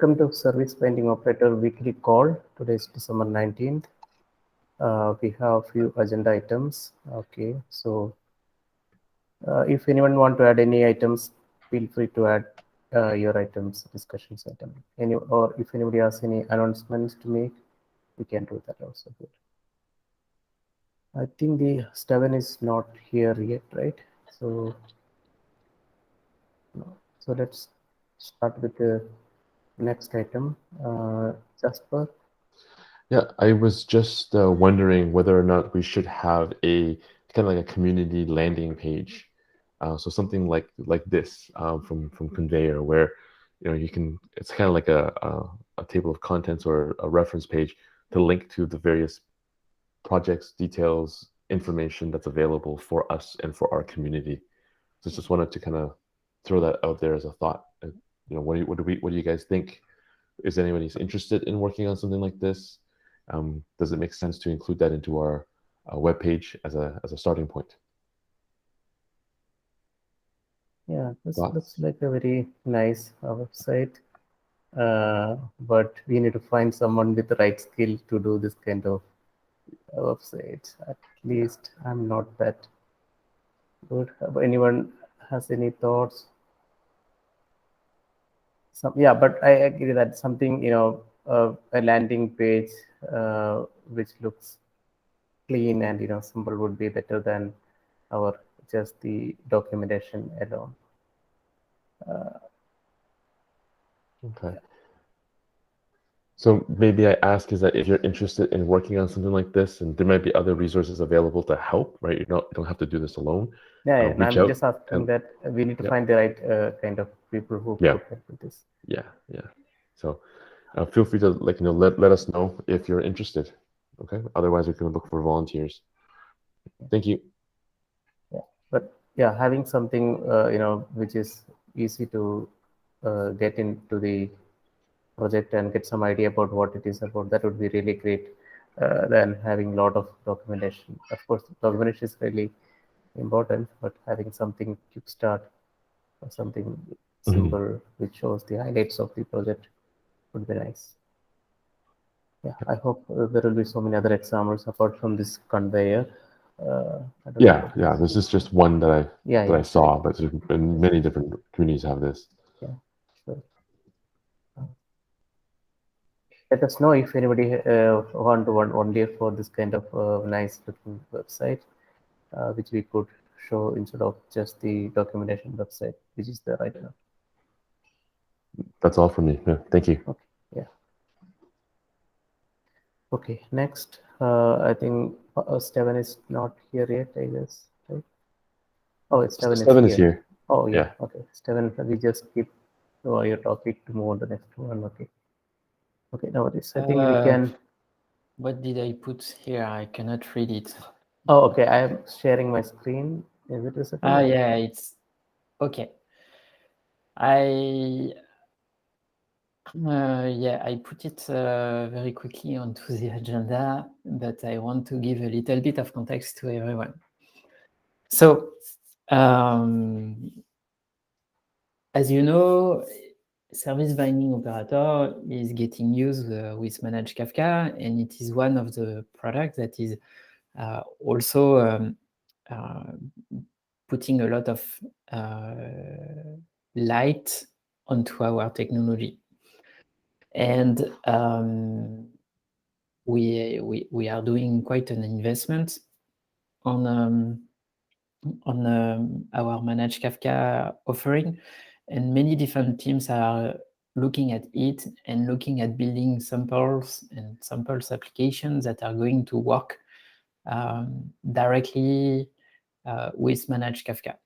Welcome to Service Binding Operator weekly call. Today is December 19th. We have a few agenda items. Okay, so if anyone want to add any items, feel free to add your items, discussions item. Or if anybody has any announcements to make, we can do that also. Good. I think the Steven is not here yet, right? So, no. So let's start with the next item. Jasper. Yeah, I was just wondering whether or not we should have a kind of like a community landing page. So something like this from Conveyor, where you can. It's kind of like a table of contents or a reference page to link to the various projects, details, information that's available for us and for our community. So just wanted to kind of throw that out there as a thought. What do you guys think? Is anybody interested in working on something like this? Does it make sense to include that into our webpage as a starting point? Yeah, this looks like a very nice website, but we need to find someone with the right skill to do this kind of website. At least I'm not that good. Anyone has any thoughts? Yeah, but I agree that something, a landing page which looks clean and simple would be better than our just the documentation alone. Okay. So maybe I ask is that if you're interested in working on something like this, and there might be other resources available to help, right? You don't have to do this alone. Yeah, Reach I'm out just asking and that we need to find the right kind of people who could help with this. Yeah. So feel free to let us know if you're interested. Okay. Otherwise, we can look for volunteers. Thank you. Yeah, but yeah, having something which is easy to get into the project and get some idea about what it is about, that would be really great than having a lot of documentation. Of course, documentation is really important, but having something quick start or something simple which shows the highlights of the project would be nice. Yeah, I hope there will be so many other examples apart from this Conveyor. Yeah. This is just one that I saw, right. but many different communities have this. Yeah, sure. Let us know if anybody want to volunteer for this kind of nice looking website, which we could show instead of just the documentation website, which is there right now. That's all from me. Yeah, thank you. Okay. Yeah. Okay. Next, I think Steven is not here yet, I guess. Right? Oh, Steven is here. Oh, yeah. Okay. Steven, we just keep your topic to move on to the next one. Okay. Okay. Now, I think we can. What did I put here? I cannot read it. Oh, okay. I am sharing my screen. Is it visible? Yeah, it's okay. I put it very quickly onto the agenda, but I want to give a little bit of context to everyone. So, as you know, Service Binding Operator is getting used with Managed Kafka, and it is one of the products that is also putting a lot of light onto our technology. And we are doing quite an investment on our Managed Kafka offering, and many different teams are looking at it and looking at building samples applications that are going to work directly with Managed Kafka.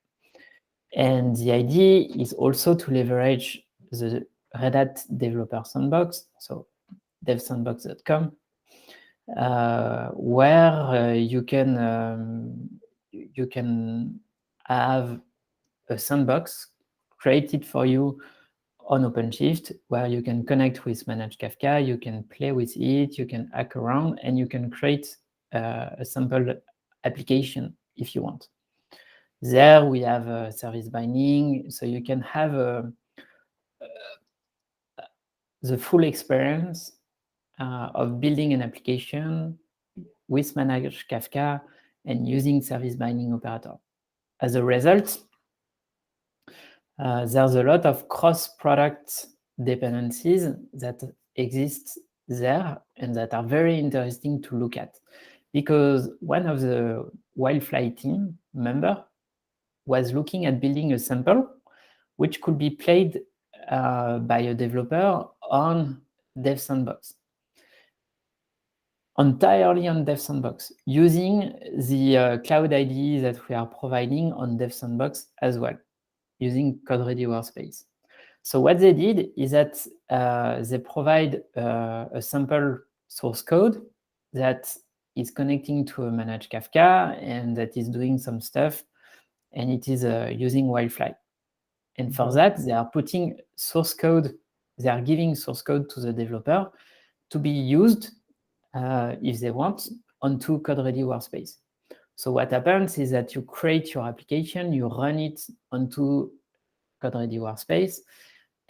And the idea is also to leverage the Red Hat Developer Sandbox, so devsandbox.com, where you can have a sandbox created for you on OpenShift, where you can connect with Managed Kafka, you can play with it, you can hack around, and you can create a sample application if you want. There we have a service binding, so you can have the full experience of building an application with Managed Kafka and using service binding operator. As a result, there's a lot of cross-product dependencies that exist there and that are very interesting to look at, because one of the Wildfly team member was looking at building a sample which could be played by a developer on Dev Sandbox, entirely on Dev Sandbox, using the Cloud IDE that we are providing on Dev Sandbox as well, using Code-Ready Workspace. So what they did is that they provide a sample source code that is connecting to a Managed Kafka and that is doing some stuff, and it is using Wildfly. And for that, they are putting source code, they are giving source code to the developer to be used, if they want, onto Code-Ready Workspace. So what happens is that you create your application, you run it onto Code-Ready Workspace,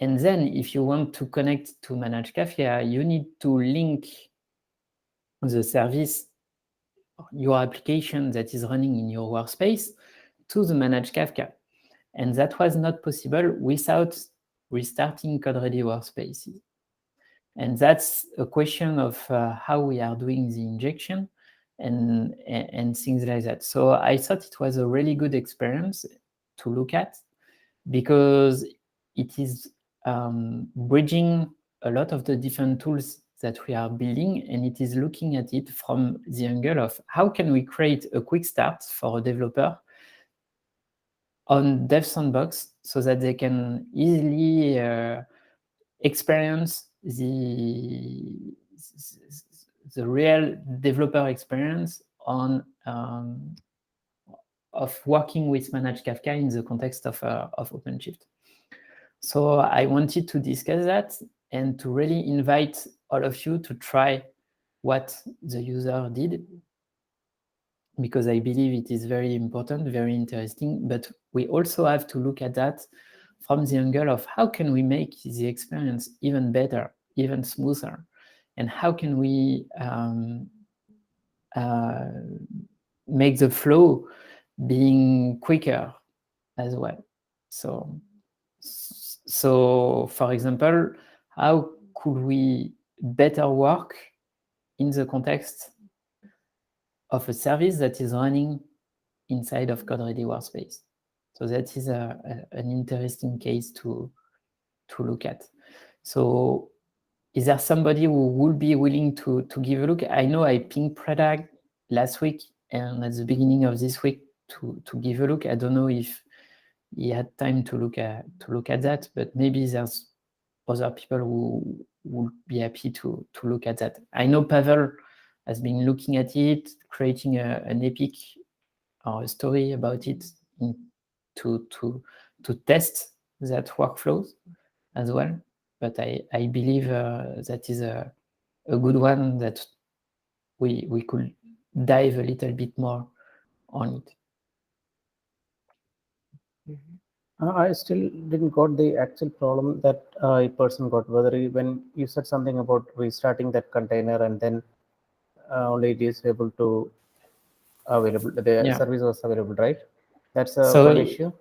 and then if you want to connect to Managed Kafka, you need to link the service, your application that is running in your workspace, to the Managed Kafka. And that was not possible without restarting Code-Ready Workspaces. And that's a question of how we are doing the injection and things like that. So I thought it was a really good experience to look at, because it is bridging a lot of the different tools that we are building, and it is looking at it from the angle of how can we create a quick start for a developer on Dev Sandbox so that they can easily experience the real developer experience on of working with Managed Kafka in the context of OpenShift. So I wanted to discuss that and to really invite all of you to try what the user did, because I believe it is very important, very interesting, but we also have to look at that from the angle of how can we make the experience even better, even smoother, and how can we make the flow being quicker as well. So for example, how could we better work in the context of a service that is running inside of Code-Ready Workspace? So that is an interesting case to look at. So is there somebody who would be willing to give a look? I know I pinged Predrag last week and at the beginning of this week to give a look. I don't know if he had time to look at that, but maybe there's other people who would be happy to look at that. I know Pavel has been looking at it, creating an epic or a story about it to test that workflows as well. But I believe that is a good one that we could dive a little bit more on it. I still didn't got the actual problem that a person got, whether when you said something about restarting that container and then only it is able to available, the service was available, right? That's one issue.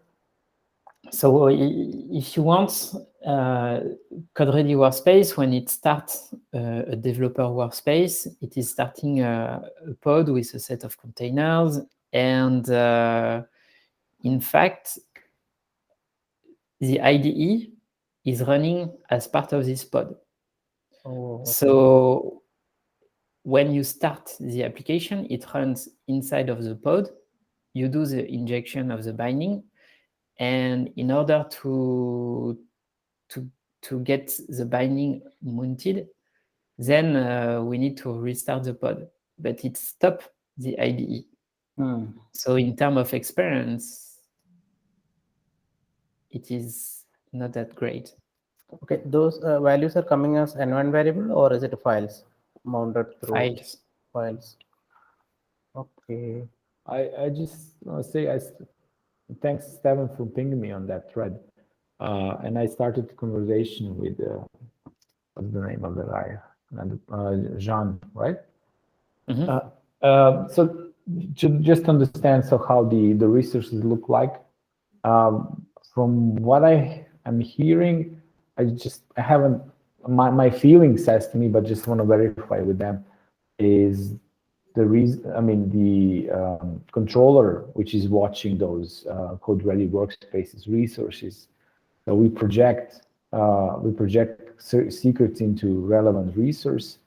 So if you want Code-Ready Workspace, when it starts a developer workspace, it is starting a pod with a set of containers. And in fact, the IDE is running as part of this pod. Oh, okay. So when you start the application, it runs inside of the pod. You do the injection of the binding. And in order to get the binding mounted, then we need to restart the pod, but it stops the IDE. So in terms of experience, it is not that great. Okay, those values are coming as N1 variable, or is it files mounted through files? Okay. I just want to say thanks, Steven, for pinging me on that thread. And I started the conversation with what's the name of the guy? Jean, right? Mhm. So just understand so how the resources look like. From what I am hearing, I haven't, my feeling says to me, but just want to verify with them, is the reason, I mean, the controller, which is watching those code ready workspaces resources. So we project secrets into relevant resource,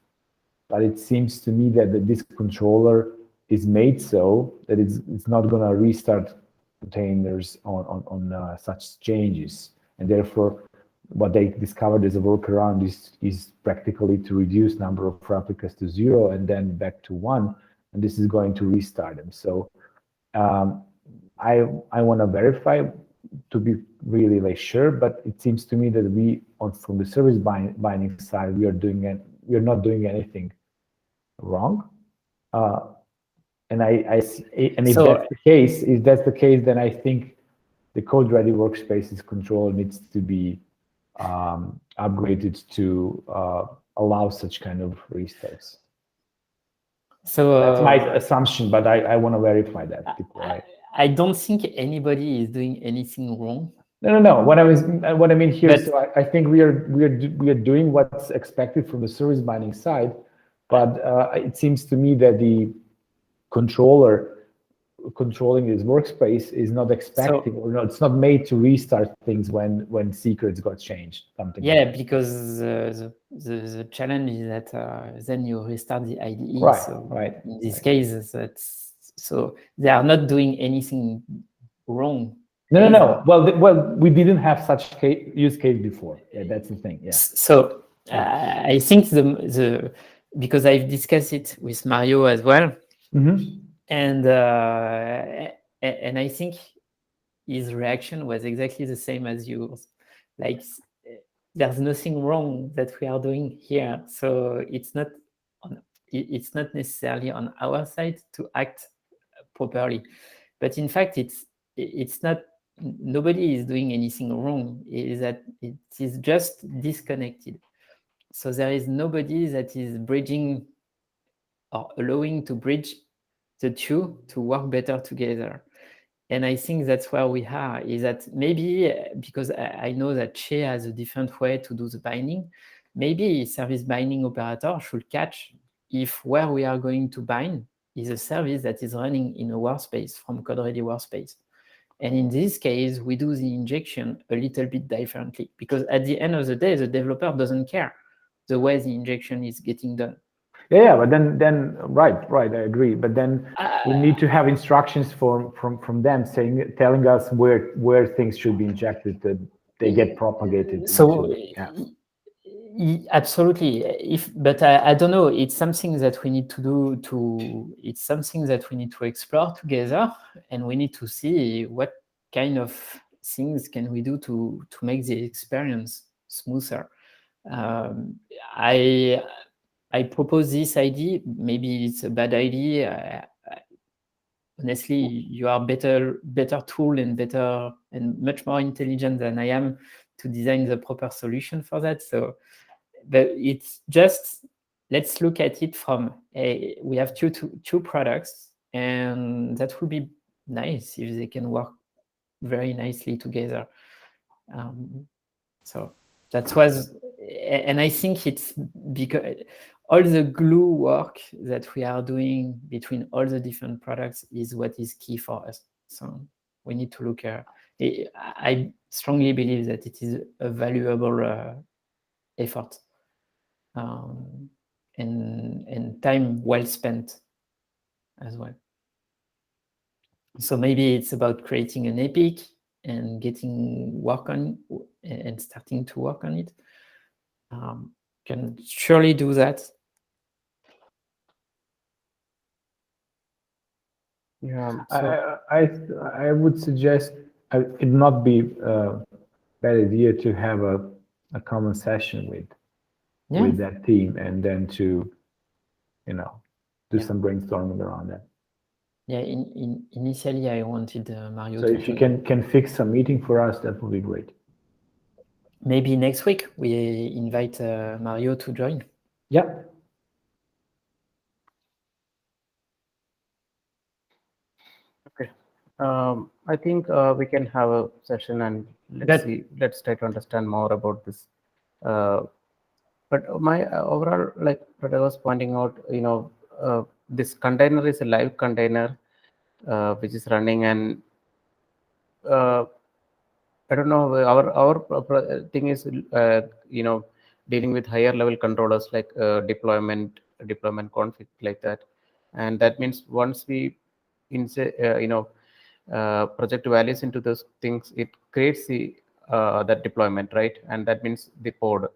but it seems to me that this controller is made so that it's not going to restart containers on such changes, and therefore what they discovered as a workaround is practically to reduce number of replicas to 0 and then back to 1, and this is going to restart them. So I want to verify to be really like sure, but it seems to me that from the service binding side, we are not doing anything wrong. And if that's the case, then I think the code ready workspaces control needs to be upgraded to allow such kind of restarts. So That's my assumption, but I want to verify that before I don't think anybody is doing anything wrong. No. What I mean here, but, so I think we are doing what's expected from the service binding side, but it seems to me that the controller controlling this workspace is not expecting, or it's not made to restart things when secrets got changed. Something. Yeah, like because the challenge is that then you restart the IDE. Right. So right. In this case, so they are not doing anything wrong. No. Well, we didn't have such use case before. Yeah, that's the thing. Yeah. So I think the because I've discussed it with Mario as well, and I think his reaction was exactly the same as yours. Like, there's nothing wrong that we are doing here. So it's not necessarily on our side to act properly, but in fact, it's not. Nobody is doing anything wrong. Is that it is just disconnected. So there is nobody that is bridging or allowing to bridge the two to work better together. And I think that's where we are, is that maybe because I know that Che has a different way to do the binding, maybe service binding operator should catch if where we are going to bind is a service that is running in a workspace from code-ready workspace. And in this case, we do the injection a little bit differently, because at the end of the day, the developer doesn't care the way the injection is getting done. Yeah, but then right, I agree. But then we need to have instructions from them telling us where things should be injected, that they get propagated. So absolutely. But I don't know. It's something that we need to do. It's something that we need to explore together, and we need to see what kind of things can we do to make the experience smoother. I propose this idea. Maybe it's a bad idea. Honestly, you are better tool and better and much more intelligent than I am to design the proper solution for that. So, but it's just, let's look at it from we have two products, and that would be nice if they can work very nicely together. So that was, and I think it's because all the glue work that we are doing between all the different products is what is key for us. So we need to look at it. I strongly believe that it is a valuable effort and time well spent as well. So maybe it's about creating an epic and getting work on and starting to work on it. Can surely do that. Yeah, so I would suggest it not be a bad idea to have a common session with that team, and then to do some brainstorming around that. Yeah, initially I wanted Mario. So if you can fix a meeting for us, that would be great. maybe next week we invite Mario to join. Yeah. Okay. I think we can have a session and let's try to understand more about this. But my overall, like what I was pointing out, this container is a live container which is running, and I don't know. Our thing is, dealing with higher level controllers like deployment config like that, and that means once we insert, project values into those things, it creates the that deployment, right? And that means the pod.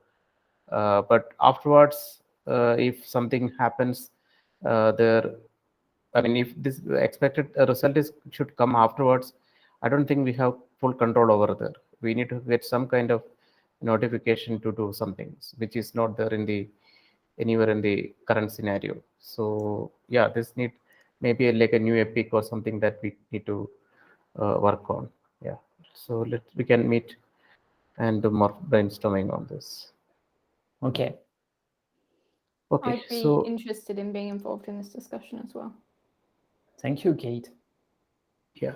But afterwards, if something happens, there. I mean, if this expected result should come afterwards, I don't think we have full control over there. We need to get some kind of notification to do something, which is not there in the anywhere in the current scenario. So yeah, this need maybe like a new epic or something that we need to work on. Yeah. So we can meet and do more brainstorming on this. Okay. Okay. I'd be So interested in being involved in this discussion as well. Thank you, Kate. yeah.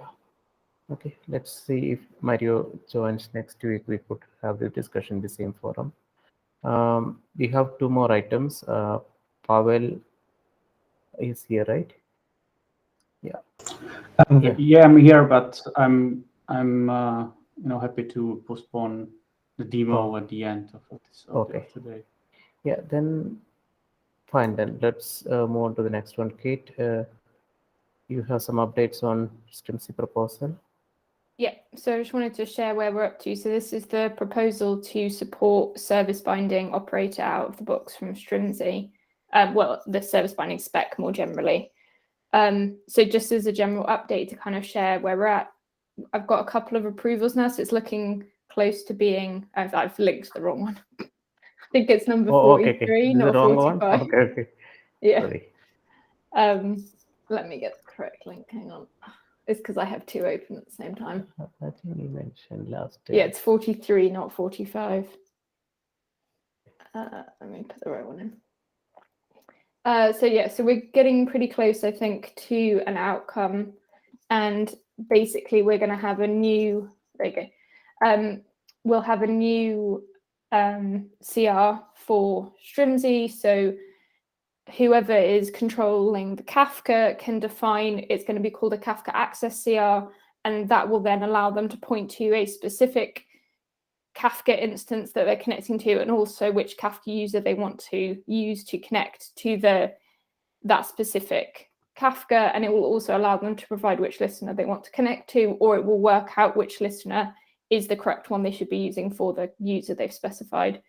Okay, let's see if Mario joins next week. We could have the discussion in the same forum. We have two more items. Pavel is here, right? Yeah. Yeah, I'm here, but I'm happy to postpone the demo at the end of this Okay. today. Yeah, then fine. Then let's move on to the next one. Kate, you have some updates on Strimzi proposal. Yeah, so I just wanted to share where we're up to. So this is the proposal to support service binding operator out of the box from Strimzi. Well, the service binding spec more generally. So just as a general update to kind of share where we're at, I've got a couple of approvals now, so it's looking close to being, I've linked the wrong one. I think it's number 43, okay. not the wrong 45. one? Okay. Yeah. Sorry. Let me get the correct link. Hang on. It's because I have two open at the same time. I think you mentioned last time. Yeah, it's 43, not 45. Let me put the right one in. So we're getting pretty close, I think, to an outcome. And basically, we're going to have a new, there you go. We'll have a new CR for Strimzi. So whoever is controlling the Kafka can define, it's going to be called a Kafka access CR, and that will then allow them to point to a specific Kafka instance that they're connecting to, and also which Kafka user they want to use to connect to that specific Kafka, and it will also allow them to provide which listener they want to connect to, or it will work out which listener is the correct one they should be using for the user they've specified.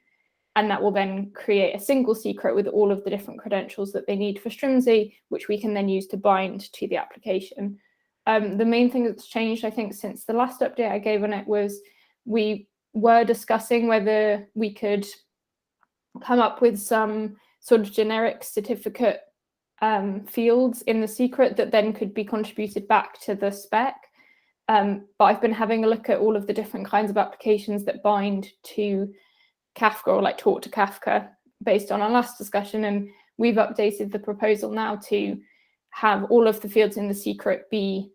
And that will then create a single secret with all of the different credentials that they need for Strimzi, which we can then use to bind to the application. The main thing that's changed, I think, since the last update I gave on it was we were discussing whether we could come up with some sort of generic certificate fields in the secret that then could be contributed back to the spec. But I've been having a look at all of the different kinds of applications that bind to Kafka or like talk to Kafka based on our last discussion, and we've updated the proposal now to have all of the fields in the secret be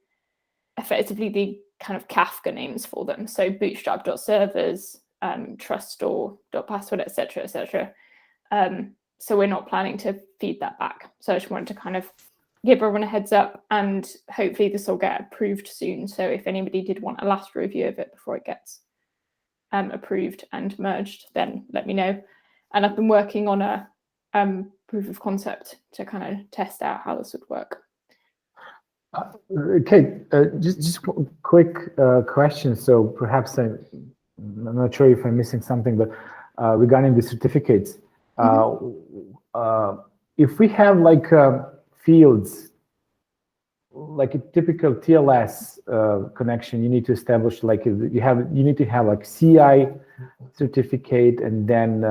effectively the kind of Kafka names for them. So bootstrap.servers, truststore.password, etc., etc. So we're not planning to feed that back. So I just wanted to kind of give everyone a heads up, and hopefully this will get approved soon. So if anybody did want a last review of it before it gets approved and merged, then let me know. And I've been working on a proof of concept to kind of test out how this would work. Okay, just quick question. So perhaps I'm not sure if I'm missing something, but regarding the certificates, if we have like fields, like a typical TLS connection, you need to establish like you need to have like CI certificate and then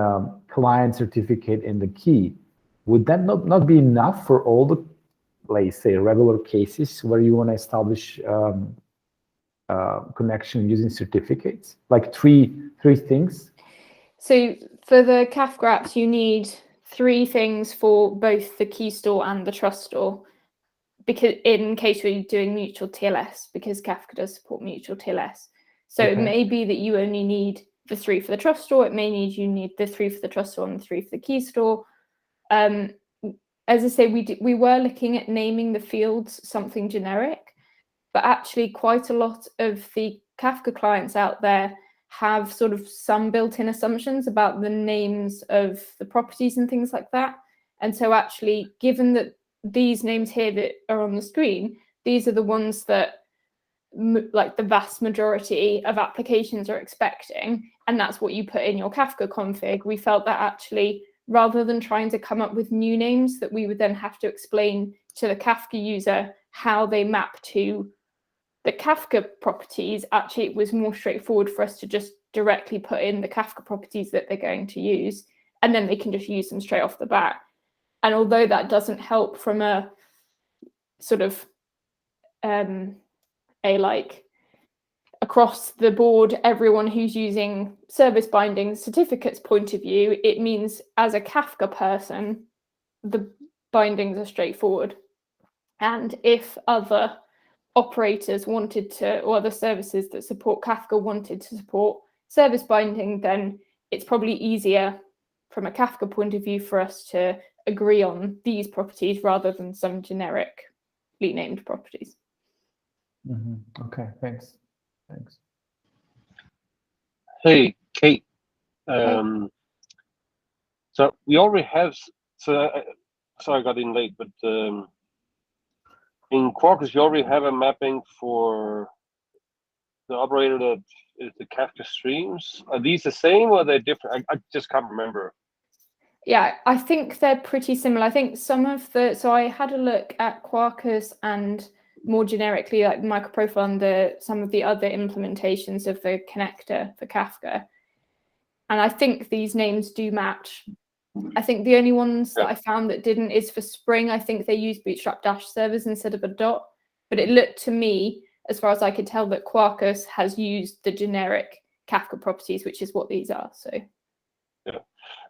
client certificate in the key. Would that not be enough for all the, like say, regular cases where you want to establish connection using certificates, like three things? So for the Kafka apps, you need 3 things for both the key store and the trust store, because in case you're doing mutual TLS, because Kafka does support mutual TLS. So it may be that you only need the 3 for the trust store. It may need you need the 3 for the trust store and the 3 for the key store. As I say, we were looking at naming the fields something generic, but actually quite a lot of the Kafka clients out there have sort of some built-in assumptions about the names of the properties and things like that. And so actually, given that these names here that are on the screen, these are the ones that like the vast majority of applications are expecting, and that's what you put in your Kafka config. We felt that actually, rather than trying to come up with new names that we would then have to explain to the Kafka user how they map to the Kafka properties, actually it was more straightforward for us to just directly put in the Kafka properties that they're going to use, and then they can just use them straight off the bat. And although that doesn't help from a sort of like across the board, everyone who's using service binding certificates point of view, it means as a Kafka person, the bindings are straightforward. And if other operators wanted to, or other services that support Kafka wanted to support service binding, then it's probably easier from a Kafka point of view for us to agree on these properties rather than some generically named properties. Okay, thanks. Hey, Kate. So we already have. Sorry, I got in late, but in Quarkus, you already have a mapping for the operator that is the Kafka streams. Are these the same or are they different? I just can't remember. Yeah, I think they're pretty similar. I think some of the, so I had a look at Quarkus and more generically like MicroProfile and some of the other implementations of the connector for Kafka. And I think these names do match. I think the only ones that I found that didn't is for Spring. I think they use Bootstrap Dash servers instead of a dot. But it looked to me, as far as I could tell, that Quarkus has used the generic Kafka properties, which is what these are. So yeah,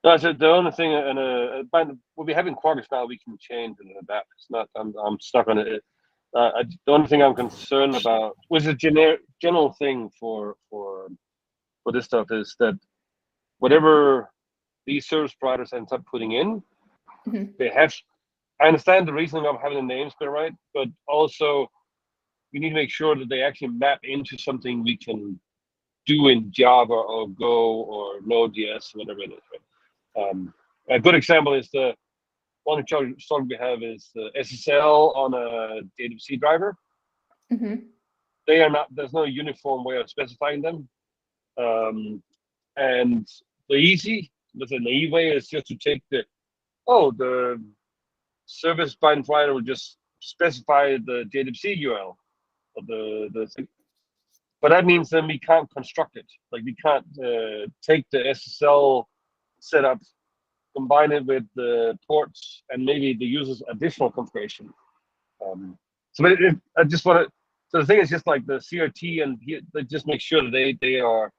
no, so the only thing, and we'll be having Quarkus now. We can change and adapt. It's not. I'm stuck on it. The only thing I'm concerned about, which is a general thing for this stuff, is that whatever these service providers end up putting in, they have. I understand the reasoning of having the names be right, but also we need to make sure that they actually map into something we can do in Java or Go or Node.js, whatever it is. Right? A good example is the one strong we have is the SSL on a JWT driver. They are not. There's no uniform way of specifying them, and the naive way is just to take the service bind provider will just specify the JWT URL of the thing. But that means then we can't construct it. Like we can't take the SSL setup, combine it with the ports, and maybe the user's additional configuration. So I just want to. So the thing is just like the CRT, and they just make sure that they are.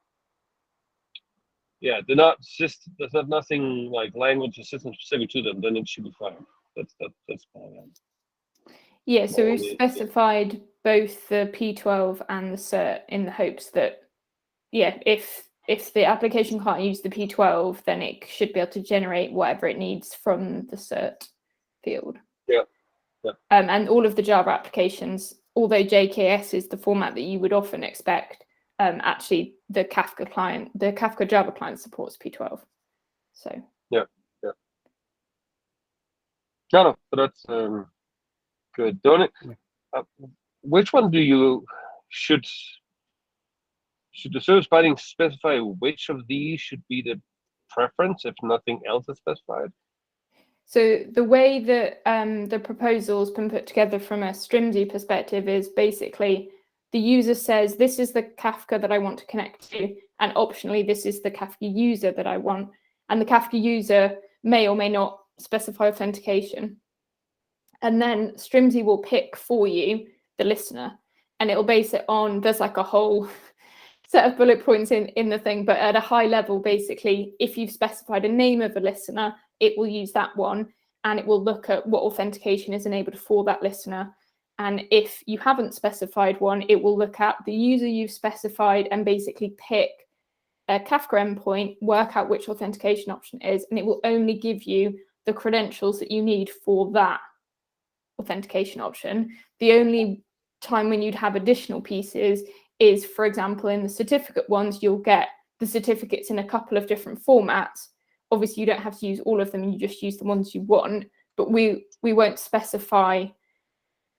Yeah, they're not just. There's nothing like language or system specific to them. Then it should be fine. That's fine. Yeah, so we've specified both the P12 and the cert in the hopes that, yeah, if the application can't use the P12, then it should be able to generate whatever it needs from the cert field. Yeah. And all of the Java applications, although JKS is the format that you would often expect, actually the Kafka client, the Kafka Java client supports P12. So. Yeah. No, but that's good. Don't it? Which one should the service binding specify which of these should be the preference if nothing else is specified? So the way that the proposal's been put together from a Strimzi perspective is basically the user says, this is the Kafka that I want to connect to, and optionally, this is the Kafka user that I want. And the Kafka user may or may not specify authentication. And then Strimzi will pick for you the listener, and it'll base it on, there's like a whole set of bullet points in the thing, but at a high level, basically, if you've specified a name of a listener, it will use that one, and it will look at what authentication is enabled for that listener. And if you haven't specified one, it will look at the user you've specified and basically pick a Kafka endpoint, work out which authentication option it is, and it will only give you the credentials that you need for that authentication option. The only time when you'd have additional pieces is, for example, in the certificate ones, you'll get the certificates in a couple of different formats. Obviously, you don't have to use all of them, you just use the ones you want, but we won't specify,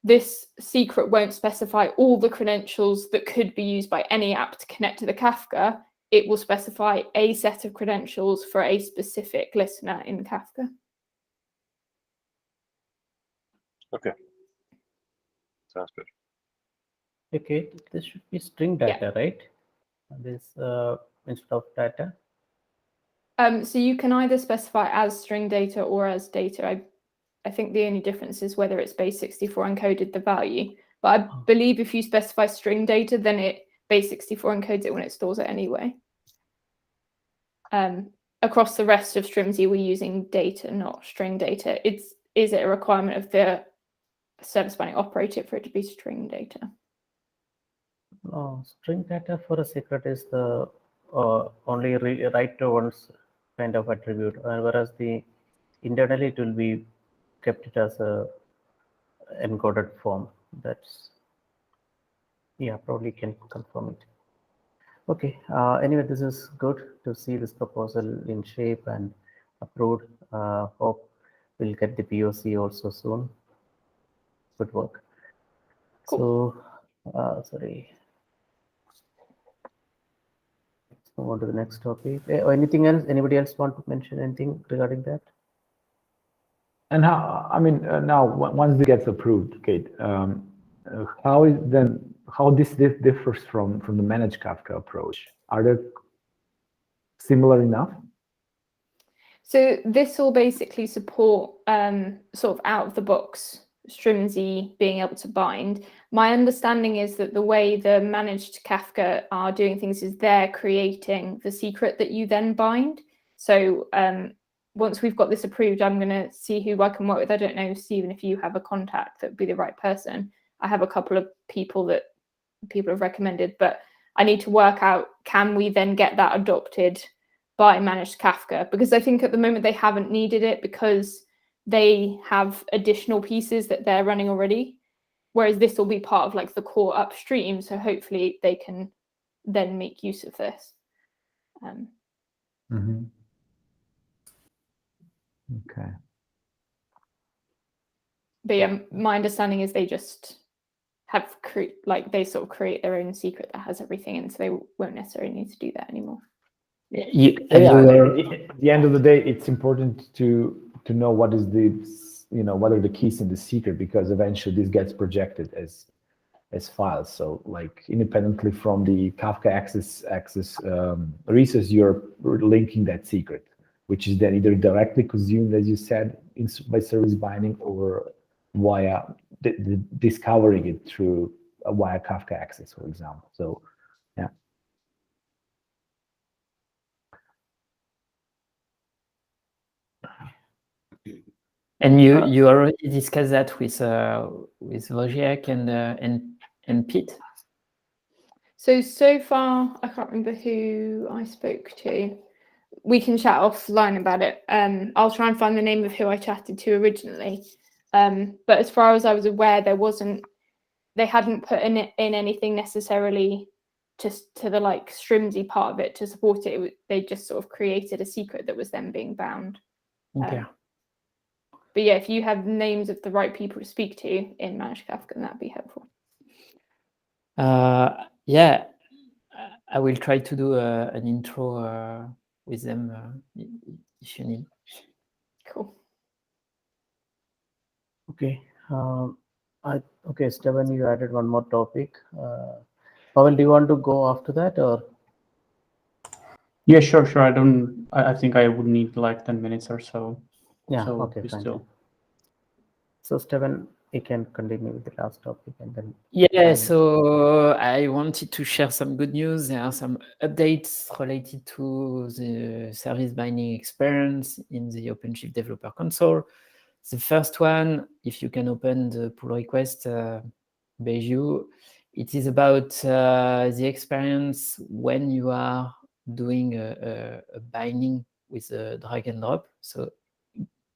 this secret won't specify all the credentials that could be used by any app to connect to the Kafka. It will specify a set of credentials for a specific listener in Kafka. Okay. Sounds good. Okay, this should be string data, right? This instead of data. So you can either specify as string data or as data. I think the only difference is whether it's base64 encoded the value. But I believe if you specify string data, then it base64 encodes it when it stores it anyway. Across the rest of Strimzi, we're using data, not string data. Is it a requirement of the service binding operator for it to be string data? No, string data for a secret is the only write to one's kind of attribute, whereas the internally it will be kept it as a encoded form. That's, yeah, probably can confirm it. Okay. Anyway, this is good to see this proposal in shape and approved. Hope we'll get the POC also soon. Good work. Cool. So, sorry. Let's move on to the next topic. Anything else? Anybody else want to mention anything regarding that? And how, I mean, now once this gets approved, Kate, how this differs from the managed Kafka approach? Are they similar enough? So this will basically support sort of out of the box Strimzi being able to bind. My understanding is that the way the managed Kafka are doing things is they're creating the secret that you then bind. So once we've got this approved, I'm going to see who I can work with. I don't know, Stephen, if you have a contact that would be the right person. I have a couple of people that people have recommended, but I need to work out, can we then get that adopted by managed Kafka? Because I think at the moment they haven't needed it because they have additional pieces that they're running already, whereas this will be part of like the core upstream. So hopefully they can then make use of this. Okay. But yeah, my understanding is they just have they sort of create their own secret that has everything, and so they won't necessarily need to do that anymore. At the end of the day, it's important to know what is what are the keys in the secret, because eventually this gets projected as files. So like independently from the Kafka access resource, you're linking that secret, which is then either directly consumed, as you said, by service binding, or via discovering it through via Kafka access, for example. So, yeah. And you already discussed that with Wojciech and Pete. So far, I can't remember who I spoke to. We can chat offline about it. I'll try and find the name of who I chatted to originally. But as far as I was aware, they hadn't put in anything necessarily just to the like Strimzi part of it to support it. They just sort of created a secret that was then being bound. Okay. But yeah, if you have names of the right people to speak to in Managed Kafka, then that'd be helpful. Yeah, I will try to do an intro with them if you need. Cool. Okay. Okay, Stephen, you added one more topic. Pavel, do you want to go after that, or? Yeah, sure. I think I would need like 10 minutes or so. Yeah. So okay. Fine. still. So Stephen, you can continue with the last topic and then. Yeah, so I wanted to share some good news. There are some updates related to the service binding experience in the OpenShift Developer Console. The first one, if you can open the pull request, Beju, it is about the experience when you are doing a binding with a drag and drop. So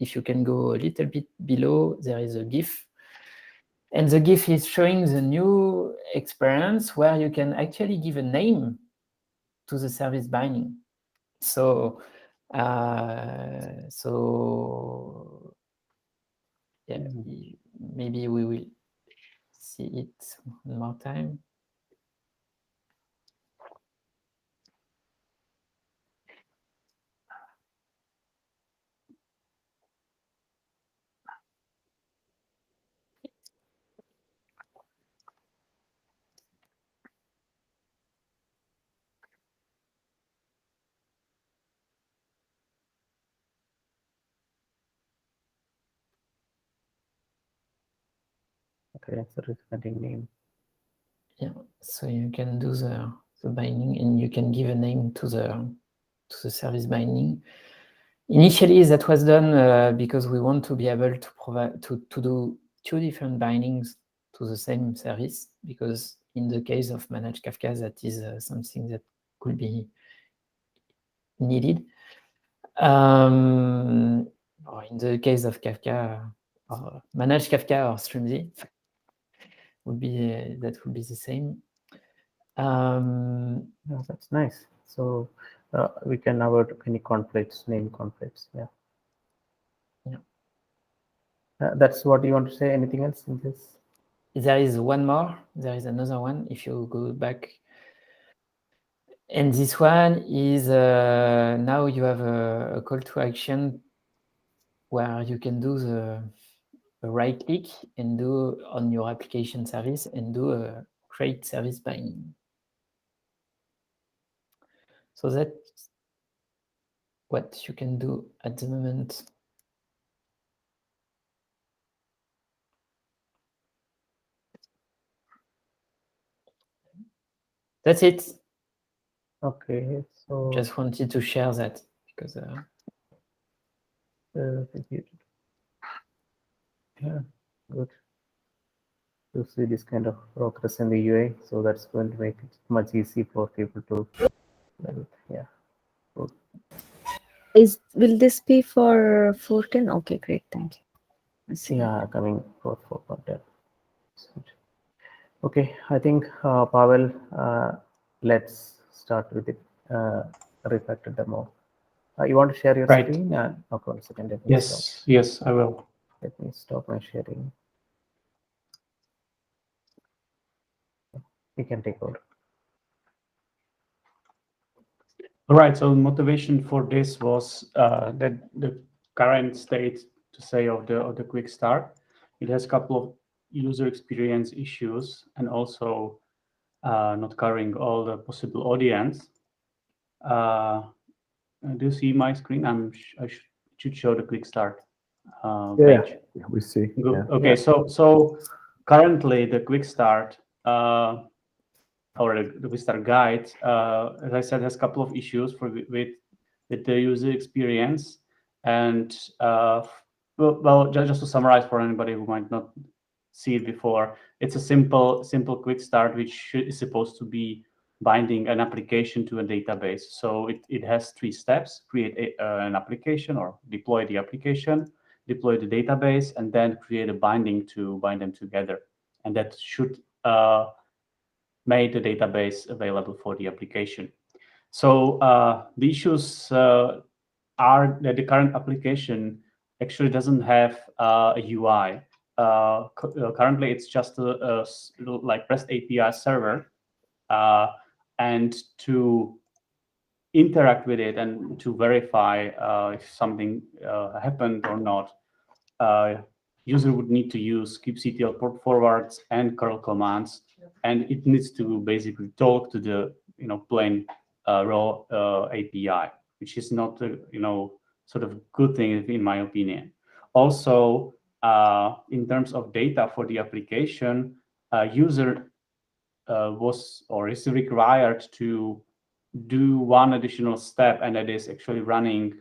if you can go a little bit below, there is a GIF. And the GIF is showing the new experience where you can actually give a name to the service binding. So, yeah, maybe we will see it one more time. Okay, so representing name. Yeah, so you can do the binding and you can give a name to the service binding. Initially, that was done because we want to be able to provide to do two different bindings to the same service, because in the case of Managed Kafka, that is something that could be needed. Or in the case of Kafka, or Managed Kafka or Streamz, would be that would be the same. Yeah, that's nice. So we can avoid any conflicts, name conflicts. Yeah. Yeah. That's what you want to say. Anything else in this? There is one more. There is another one. If you go back, and this one is now you have a call to action where you can do the right click and do on your application service and do a create service binding. So that's what you can do at the moment. That's it. Okay, so Just wanted to share that because yeah, good to see this kind of progress in the UI. So that's going to make it much easy for people to, yeah. Good. Will this be for 4.10? Okay, great, thank you. I see. Yeah, coming for 4.10. Okay, I think Pavel, let's start with the refactor demo. You want to share your Right. screen? Okay, 1 second. Let me Yes, yes, I will. Let me stop my sharing. You can take over. All right. So motivation for this was that the current state, to say, of the quick start, it has a couple of user experience issues and also not covering all the possible audience. Do you see my screen? I should show the quick start page. Yeah, we see. Good. Yeah. Okay. So currently the quick start or the quick start guide, as I said, has a couple of issues with the user experience. And well, just to summarize for anybody who might not see it before, it's a simple quick start which is supposed to be binding an application to a database. So it has 3 steps: create an application or deploy the application, deploy the database, and then create a binding to bind them together. And that should make the database available for the application. So the issues are that the current application actually doesn't have a UI. Currently, it's just a like REST API server. And to interact with it and to verify if something happened or not, user would need to use kubectl port forwards and curl commands, and it needs to basically talk to the plain raw API, which is not a sort of good thing in my opinion. Also, in terms of data for the application, user was or is required to do one additional step, and that is actually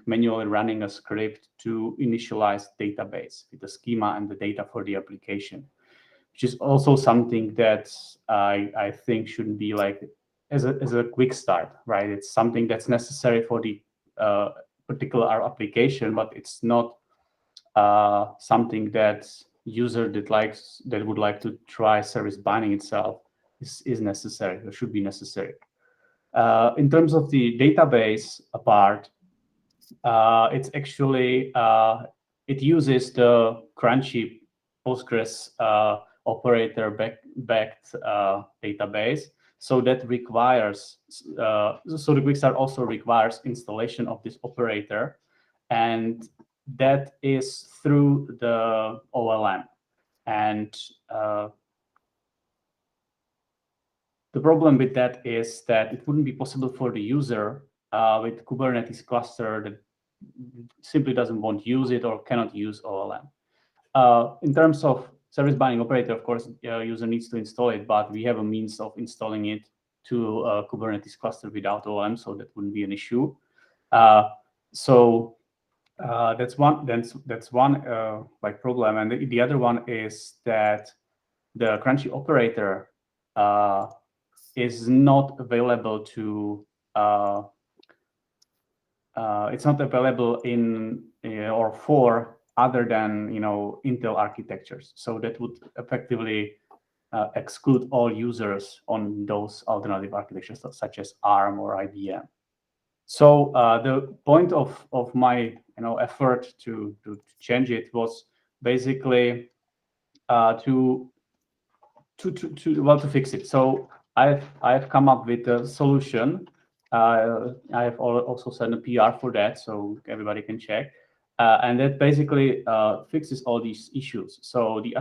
manually running a script to initialize database with the schema and the data for the application, which is also something that I think shouldn't be like as a quick start, right? It's something that's necessary for the particular application, but it's not something that user that would like to try service binding itself is necessary or should be necessary. In terms of the database part, it's actually it uses the Crunchy Postgres operator backed database. So that requires, so the Quickstart also requires installation of this operator, and that is through the OLM. And the problem with that is that it wouldn't be possible for the user with Kubernetes cluster that simply doesn't want to use it or cannot use OLM. In terms of service binding operator, of course, user needs to install it, but we have a means of installing it to a Kubernetes cluster without OLM, so that wouldn't be an issue. That's one. That's one like problem, and the other one is that the Crunchy operator is not available to. It's not available in or for other than Intel architectures. So that would effectively exclude all users on those alternative architectures such as ARM or IBM. So the point of my effort to change it was basically to fix it. So I've come up with a solution. I have also sent a PR for that, so everybody can check. And that basically fixes all these issues. So the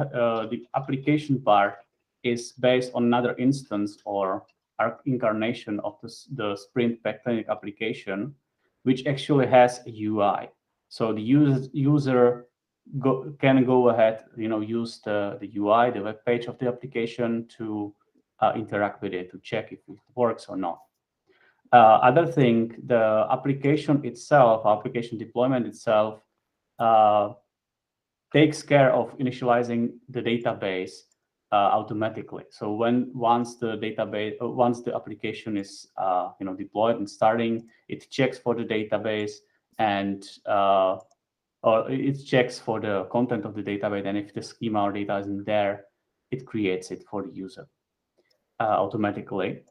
application part is based on another instance or incarnation of the Sprint Backlinux application, which actually has a UI. So the user can go ahead, use the UI, the web page of the application to interact with it, to check if it works or not. Other thing, the application itself, application deployment itself, takes care of initializing the database automatically. So once the application is deployed and starting, it checks for the database and or it checks for the content of the database, and if the schema or data isn't there, it creates it for the user automatically.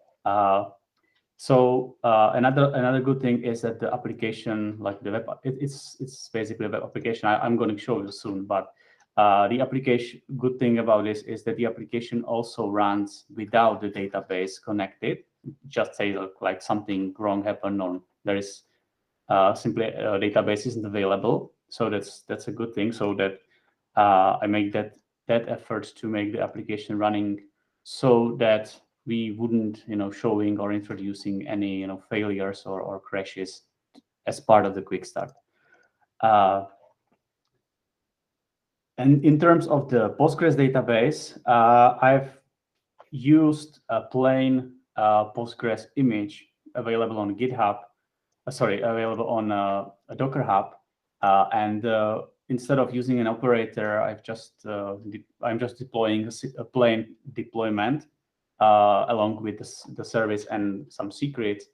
So another good thing is that the application, like the web, it's basically a web application. I'm going to show you soon, but the application, good thing about this is that the application also runs without the database connected. Just say like something wrong happened or there is simply a database isn't available. So that's a good thing. So that I make that effort to make the application running so that we wouldn't, showing or introducing any, failures or crashes as part of the quick start. And in terms of the Postgres database, I've used a plain Postgres image available on GitHub. Available on a Docker Hub, and instead of using an operator, I'm just deploying a plain deployment along with the service and some secrets,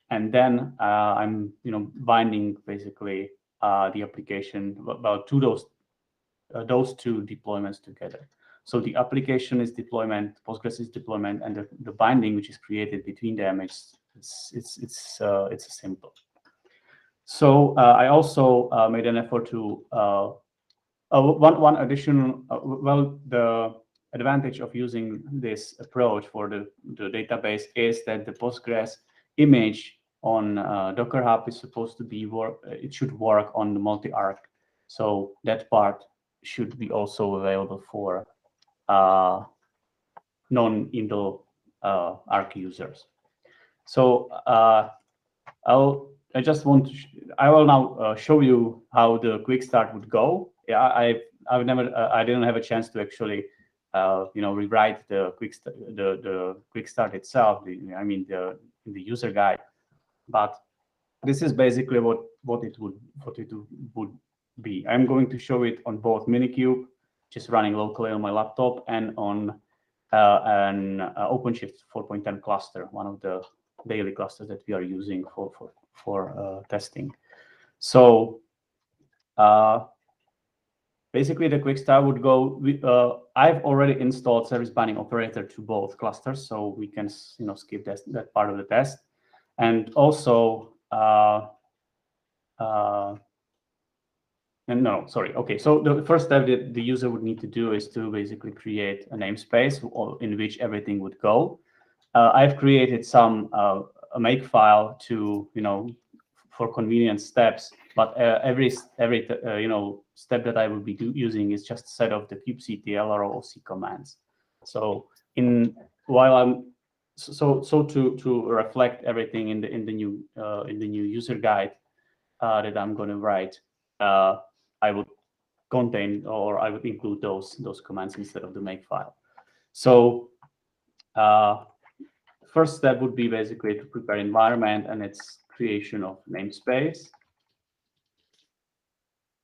and then I'm binding basically the application about those two deployments together. So the application is deployment, Postgres is deployment, and the binding which is created between them it's simple. So I also made an effort to one additional the advantage of using this approach for the database is that the Postgres image on Docker Hub is supposed to be it should work on the multi-arc. So that part should be also available for non-Intel Arc users. So I will now show you how the quick start would go. Yeah, I've I didn't have a chance to actually rewrite the quick start itself. In the user guide, but this is basically what it would be. I'm going to show it on both Minikube, just running locally on my laptop, and on an OpenShift 4.10 cluster, one of the daily clusters that we are using for testing. So basically, the quick start would go. I've already installed service binding operator to both clusters, so we can skip that part of the test. And also, okay. So the first step that the user would need to do is to basically create a namespace in which everything would go. I've created some a makefile to for convenient steps, but every step that I will be using is just a set of the kubectl or OC commands. So to reflect everything in the new user guide that I'm going to write, I would include those commands instead of the makefile. So first step would be basically to prepare environment and its creation of namespace.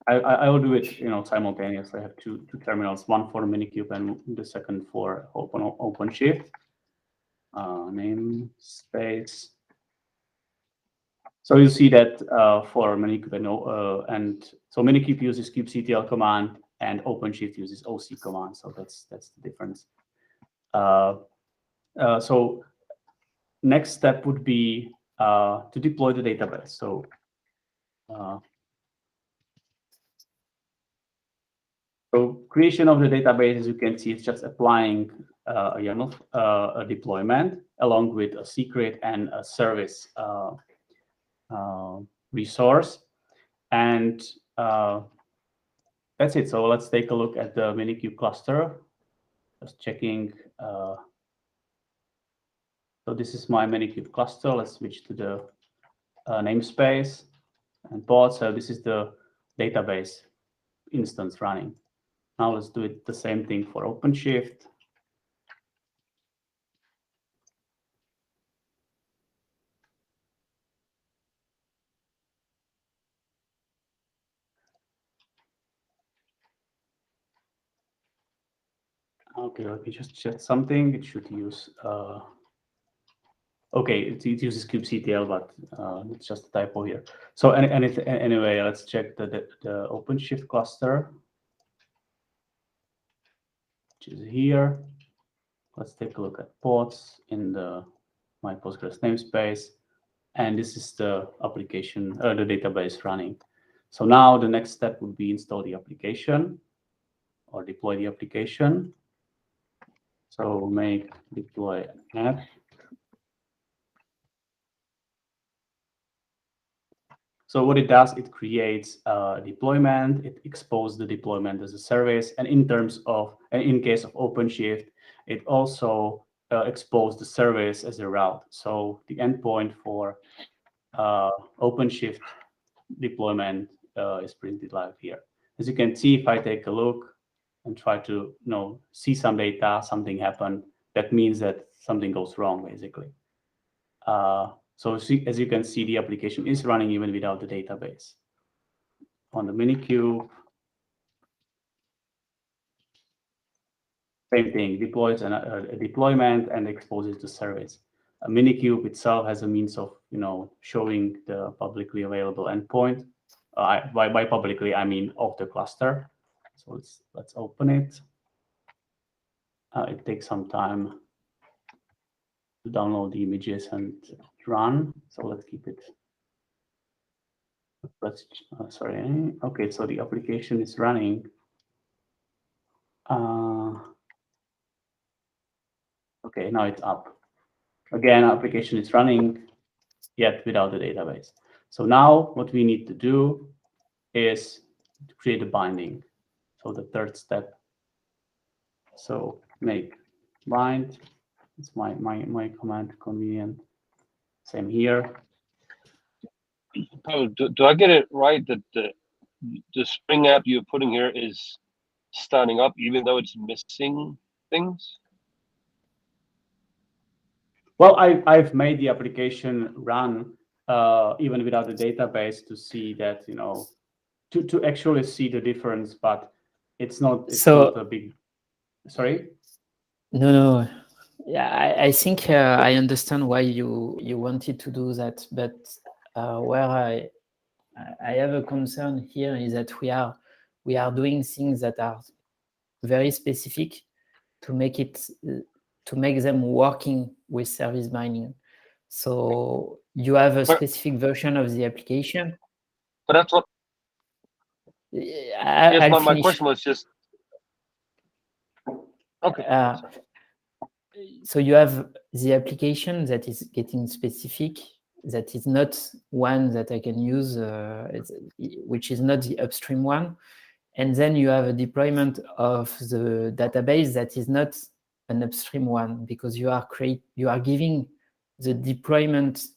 I will do it simultaneously. I have two terminals, one for Minikube and the second for OpenShift. Namespace. So you see that for Minikube and so Minikube uses kubectl command and OpenShift uses OC command. So that's the difference. So next step would be to deploy the database. So creation of the database, as you can see, is just applying a YAML a deployment along with a secret and a service resource, and that's it. So let's take a look at the Minikube cluster. Just checking. So this is my Minikube cluster. Let's switch to the namespace and pod. So this is the database instance running. Now let's do it the same thing for OpenShift. Okay, let me just check something. It should use. Okay, it uses kubectl, but it's just a typo here. So anyway, let's check the OpenShift cluster, which is here. Let's take a look at pods in my Postgres namespace, and this is the application, the database running. So now the next step would be install the application or deploy the application. So make deploy app. So what it does, it creates a deployment, it exposes the deployment as a service, and in case of OpenShift, it also exposes the service as a route. So the endpoint for OpenShift deployment is printed live here. As you can see, if I take a look and try to see some data, something happened, that means that something goes wrong, basically. So as you can see, the application is running even without the database. On the Minikube, same thing, deploys a deployment and exposes the service. A Minikube itself has a means of showing the publicly available endpoint. By publicly, I mean of the cluster. So let's open it. It takes some time to download the images and run. So let's keep it. Sorry. Okay, so the application is running. Okay, now it's up. Again, application is running, yet without the database. So now what we need to do is to create a binding. So the third step. So make bind. It's my command, convenient. Same here. Oh, do I get it right that the Spring app you're putting here is starting up, even though it's missing things? Well, I've made the application run even without the database to see that, you know, to actually see the difference, but it's not a big. Sorry. No. Yeah, I think I understand why you wanted to do that, but where I have a concern here is that we are doing things that are very specific to make them working with service binding. So you have a specific version of the application. But that's what. Yes, my question was just. Okay. So you have the application that is getting specific, that is not one that I can use, which is not the upstream one. And then you have a deployment of the database that is not an upstream one, because you are giving the deployment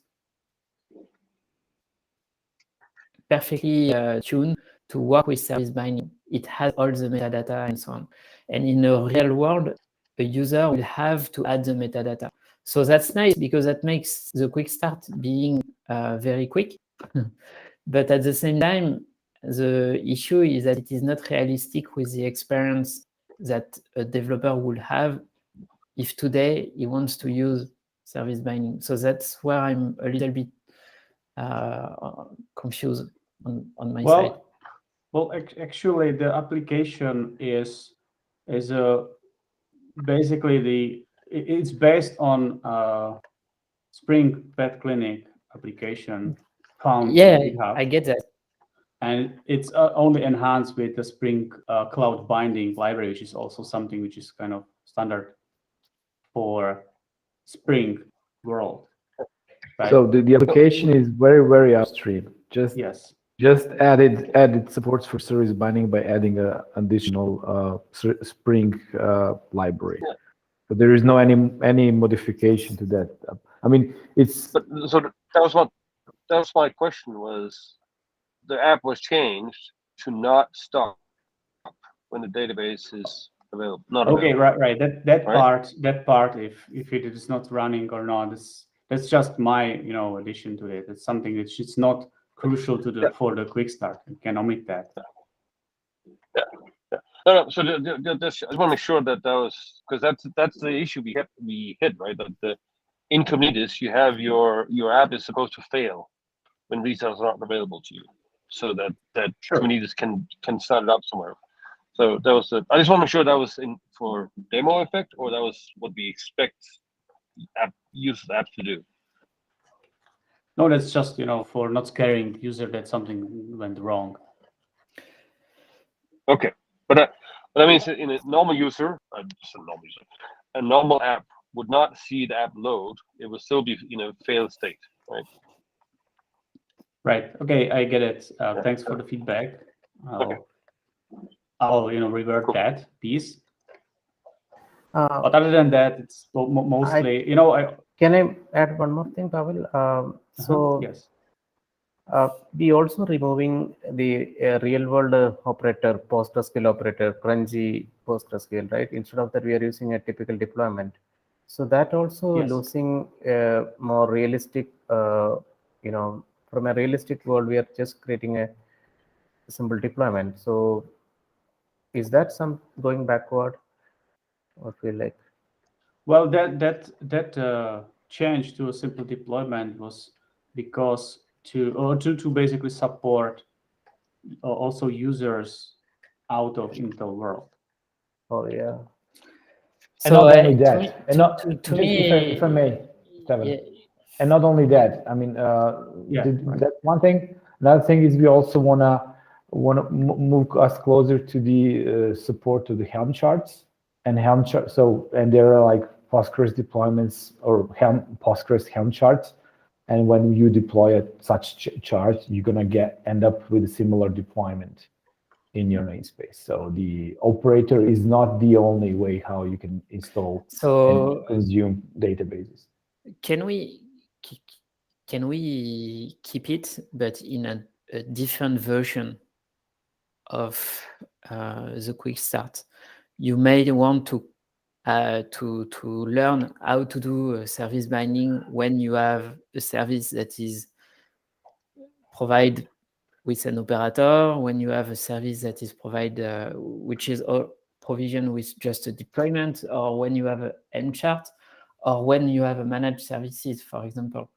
perfectly tuned to work with service binding. It has all the metadata and so on. And in the real world, a user will have to add the metadata. So that's nice because that makes the quick start being very quick. But at the same time, the issue is that it is not realistic with the experience that a developer would have if today he wants to use service binding. So that's where I'm a little bit confused on my side. Well, actually, the application is basically it's based on Spring Pet Clinic application found Yeah, on GitHub. I get that. And it's only enhanced with the Spring Cloud Binding library, which is also something which is kind of standard for Spring world. Right? So the application is very, very upstream. Just added supports for service binding by adding an additional Spring library. Yeah. So there is no any modification to that. I mean, it's. But, so that was my question. Was the app was changed to not stop when the database is available? Not okay, available. right. That part, if it is not running or not, that's just my addition to it. It's something that it's not crucial to for the quick start. You can omit that. Yeah. No. So I just want to make sure that was, because that's the issue we hit, right? That the in Kubernetes you have your app is supposed to fail when resources are not available to you, so that Sure. Kubernetes can start it up somewhere. So that was I just want to make sure that was in for demo effect, or that was what we expect use apps to do. No, that's just for not scaring the user that something went wrong. Okay, but I mean, in a normal user, a normal app would not see the app load. It would still be failed state, right? Right. Okay, I get it. Thanks for the feedback. I'll revert that piece. But other than that, it's mostly Can I add one more thing, Pavel? So yes. We also removing the real world operator, PostgreSQL operator, crunchy PostgreSQL, right? Instead of that, we are using a typical deployment. So that also losing more realistic, from a realistic world, we are just creating a simple deployment. So is that some going backward, or feel like? Well, that change to a simple deployment was because to basically support also users out of Intel world. Oh yeah. And So not only that, to me, if I may, Stefan, and not only that, I mean, that's one thing. Another thing is we also wanna move us closer to the support to the Helm charts and Helm chart. So, and there are like Postgres deployments or Postgres Helm charts. And when you deploy such chart, you're gonna end up with a similar deployment in your namespace. So the operator is not the only way how you can install and consume databases. Can we keep it, but in a different version? of the quick start. You may want to learn how to do service binding when you have a service that is provided with an operator, when you have a service that is provided, which is provision with just a deployment, or when you have an M chart, or when you have a managed services, for example.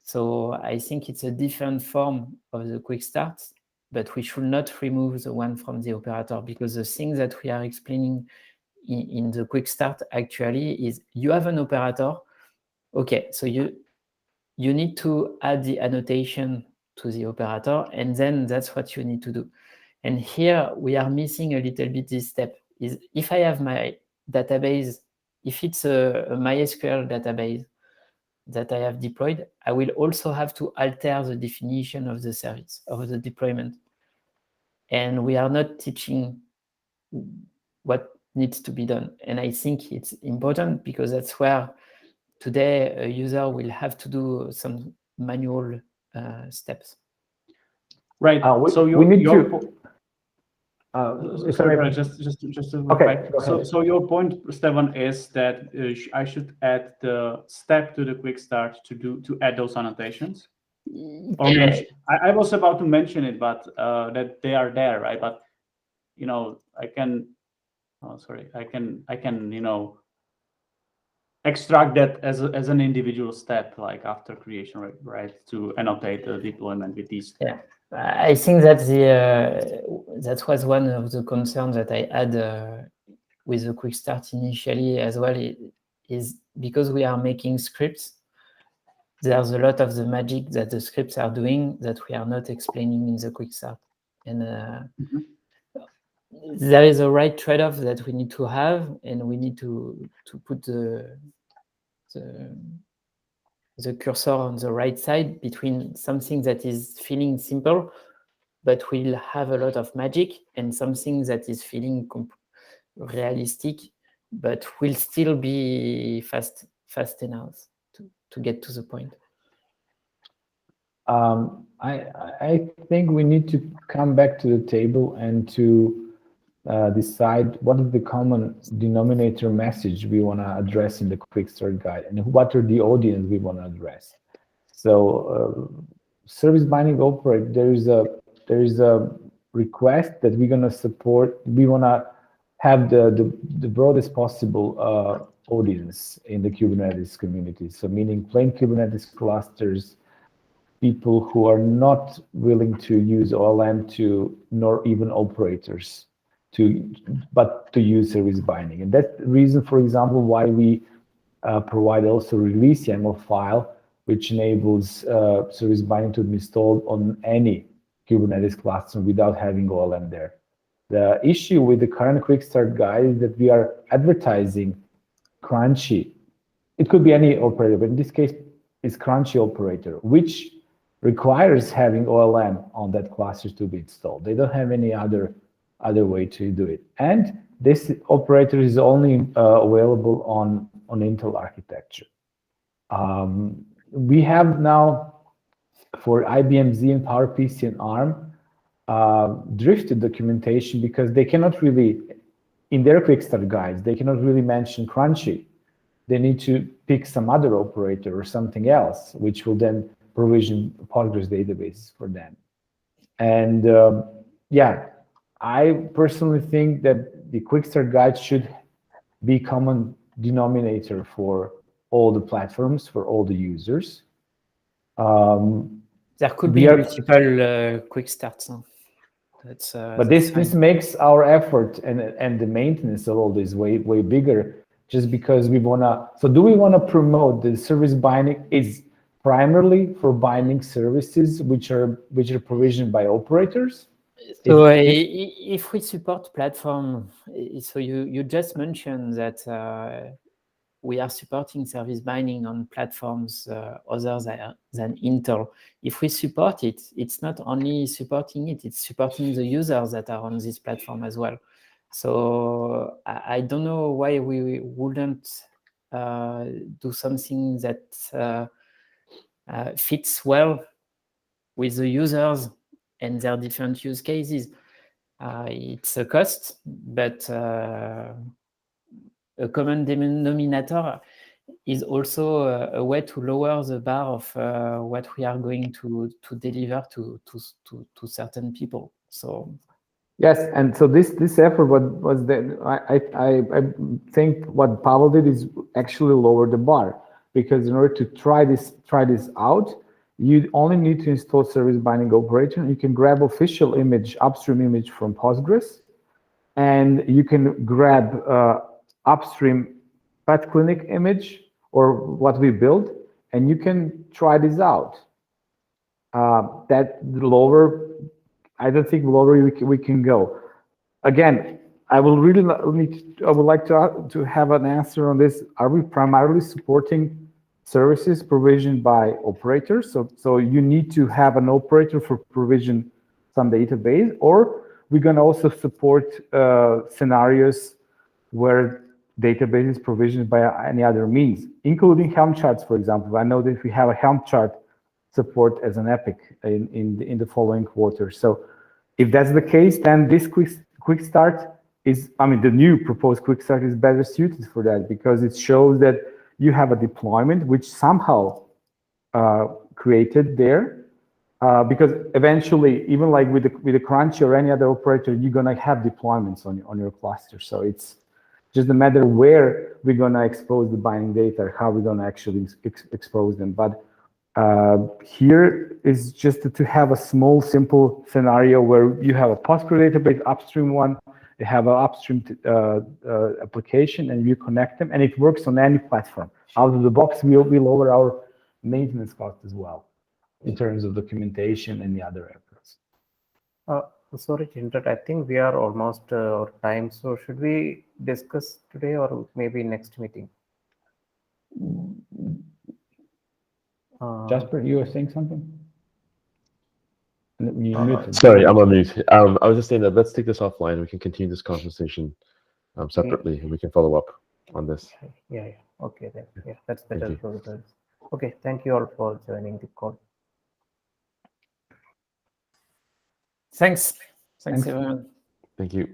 So I think it's a different form of the quick start, but we should not remove the one from the operator, because the thing that we are explaining in the quick start actually is you have an operator. Okay, so you need to add the annotation to the operator, and then that's what you need to do. And here we are missing a little bit this step. Is if I have my database, if it's a MySQL database that I have deployed, I will also have to alter the definition of the service, of the deployment. And we are not teaching what needs to be done. And I think it's important, because that's where today a user will have to do some manual steps. Right. So we need to. Sorry, just to okay. So your point, Stefan, is that I should add the step to the quick start to add those annotations. Or I was about to mention it, but that they are there, right? But you know, I can you know, extract that as an individual step, like after creation, right? To annotate the deployment with these. Yeah, I think that that was one of the concerns that I had with the quick start initially as well. Is because we are making scripts. There's a lot of the magic that the scripts are doing that we are not explaining in the quick start, and there is a right trade-off that we need to have, and we need to put the cursor on the right side between something that is feeling simple but will have a lot of magic, and something that is feeling realistic but will still be fast enough to get to the point. I think we need to come back to the table and to decide what is the common denominator message we want to address in the quick start guide, and what are the audience we want to address. So service binding operate, there is a request that we're going to support. We want to have the broadest possible audience in the Kubernetes community. So meaning plain Kubernetes clusters, people who are not willing to use OLM nor even operators but to use service binding. And that's the reason, for example, why we provide also release YAML file, which enables service binding to be installed on any Kubernetes cluster without having OLM there. The issue with the current quick start guide is that we are advertising Crunchy. It could be any operator, but in this case, it's Crunchy operator, which requires having OLM on that cluster to be installed. They don't have any other way to do it. And this operator is only available on Intel architecture. We have now, for IBM Z and PowerPC and ARM, drifted documentation, because they cannot really, in their quick start guides, they cannot really mention Crunchy. They need to pick some other operator or something else, which will then provision Postgres databases for them. And yeah, I personally think that the quick start guide should be common denominator for all the platforms, for all the users. There could be multiple quick starts. Huh? But this makes our effort and the maintenance of all this way bigger, just because we wanna. So do we want to promote the service binding is primarily for binding services which are provisioned by operators? So if we support platform, so you just mentioned that we are supporting service binding on platforms other than Intel. If we support it, it's not only supporting it, it's supporting the users that are on this platform as well. So I don't know why we wouldn't do something that fits well with the users and their different use cases. It's a cost, but a common denominator is also a way to lower the bar of what we are going to deliver to certain people. So Yes, and so this effort was the I think what Pavel did is actually lower the bar, because in order to try this out, you only need to install service binding operator. You can grab official image, upstream image from Postgres, and you can grab upstream Pet Clinic image or what we built, and you can try this out. That lower, I don't think lower we can go. Again, I will really I would like to have an answer on this. Are we primarily supporting services provisioned by operators? So you need to have an operator for provision some database, or we're going to also support scenarios where database is provisioned by any other means, including Helm charts, for example. I know that we have a Helm chart support as an epic in the following quarter. So if that's the case, then this quick start is, I mean, the new proposed quick start is better suited for that, because it shows that you have a deployment which somehow created there, because eventually, even like with the Crunchy or any other operator, you're gonna have deployments on your cluster. So it's just a matter where we're gonna expose the binding data, how we're gonna actually expose them. But here is just to have a small, simple scenario where you have a Postgres database upstream one, you have an upstream application, and you connect them, and it works on any platform. Out of the box, we lower our maintenance cost as well, in terms of documentation and the other efforts. Sorry to interrupt. I think we are almost out of time. So should we discuss today or maybe next meeting? Jasper, you were saying something? You muted. Sorry, I'm on mute. I was just saying that let's take this offline. We can continue this conversation separately, and we can follow up on this. Yeah. Okay, then. Yeah, that's better. Okay, thank you all for joining the call. thanks everyone. Thank you.